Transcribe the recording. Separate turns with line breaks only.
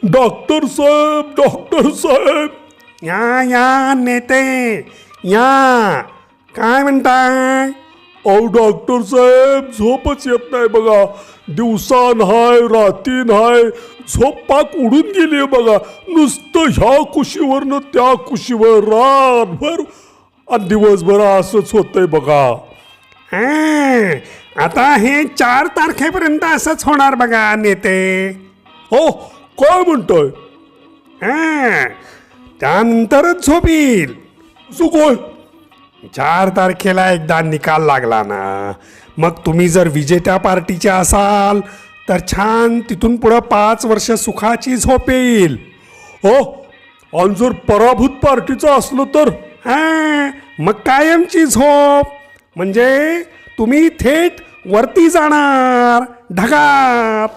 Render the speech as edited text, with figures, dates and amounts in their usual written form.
Doctor साहेब
या नेते या, काय म्हणताय?
अहो डॉक्टर साहेब झोपच येत नाही बघा. दिवसा नाही रात्री नाही, झोप पाक उडून गेली बघा. नुसतं ह्या कुशीवरनं त्या कुशीवर रातभर आणि दिवसभर असंच होतंय बघा.
आता हे 4 तारखेपर्यंत असंच होणार बघा नेते.
हो, काय म्हणताय?
त्यानंतरच झोप येईल.
काय?
4 तारखेला एकदा निकाल लागला ना, मग तुम्ही जर विजेत्या पार्टीचे असाल तर छान तिथून पुढं 5 वर्ष सुखाची झोप येईल.
हो, आणि जर पराभूत पार्टीचं असलं तर?
मग कायमची झोप, म्हणजे तुम्ही थेट वरती जाणार ढगात.